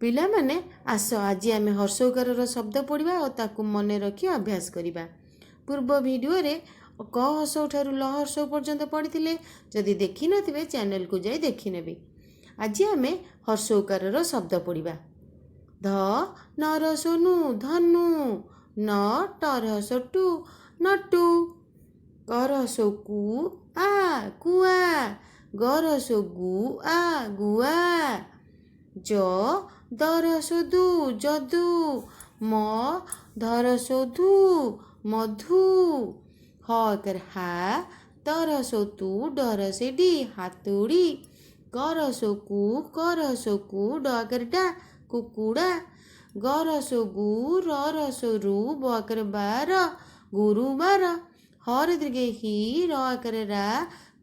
ପିଲାମାନେ ଆସ ଆଜି ଆମେ ହର୍ଷ ଉକାରର ଶବ୍ଦ ପଢ଼ିବା ଓ ତାକୁ ମନେ ରଖି ଅଭ୍ୟାସ କରିବା। ପୂର୍ବ ଭିଡ଼ିଓରେ କ ହର୍ଷଉ ଠାରୁ ଲ ହର୍ଷଉ ପର୍ଯ୍ୟନ୍ତ ପଢ଼ିଥିଲେ। ଯଦି ଦେଖିନଥିବେ ଚ୍ୟାନେଲକୁ ଯାଇ ଦେଖିନେବେ। ଆଜି ଆମେ ହର୍ଷ ଉକାରର ଶବ୍ଦ ପଢ଼ିବା। ଧ ନରସ ନୁ ଧନୁ, ନ ଟରସ ଟୁ ନଟୁ, କରସ କୁ ଆ କୁଆ, ଗରସ ଗୁ ଆ ଗୁଆ, ଜ ଦରସ ଦୁ ଯଦୁ, ମ ଧରସ ଧୁ ମଧୁ, ହ ଏକରେ ହା, ତରସ ତୁ ଡରସେ ଡି ହାତୁଡ଼ି, କରସ କୁ ଡ ଏକରେ ଡା କୁକୁଡ଼ା, ଗରସ ଗୁ ରରସ ରୁ ବ ଏକରେ ବାର ଗୁରୁବାର, ହରେ ଦୀର୍ଘେ ହି ର ଏକରେ ରା,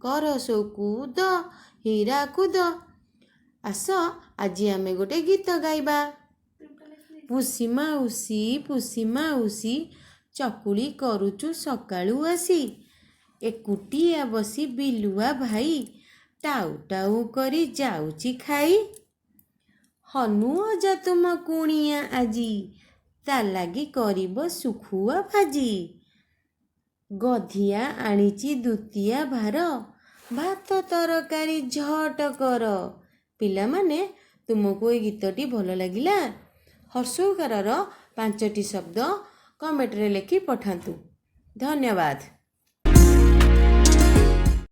କରସ କୁ ଦ ହୀରାକୁଦ। ଆସ ଆଜି ଆମେ ଗୋଟେ ଗୀତ ଗାଇବା। ପୁଷି ମାଉସୀ ଚକୁଳି କରୁଛୁ ସକାଳୁ ଆସି, ଏକୁଟିଆ ବସି ବିଲୁଆ ଭାଇ, ଟାଉ ଟାଉ କରି ଯାଉଛି ଖାଇ। ହନୁ ଅଜା ତୁମ କୁଣିଆ ଆଜି, ତା ଲାଗି କରିବ ଶୁଖୁଆ ଭାଜି, ଗଧିଆ ଆଣିଛି ଦୁତିଆ ଭାର, ଭାତ ତରକାରୀ ଝଟ କର। ପିଲାମାନେ ତୁମକୁ ଏ ଗୀତଟି ଭଲ ଲାଗିଲା? ହର୍ଷ ଉକାରର 5ଟି ଶବ୍ଦ କମେଣ୍ଟରେ ଲେଖି ପଠାନ୍ତୁ। ଧନ୍ୟବାଦ।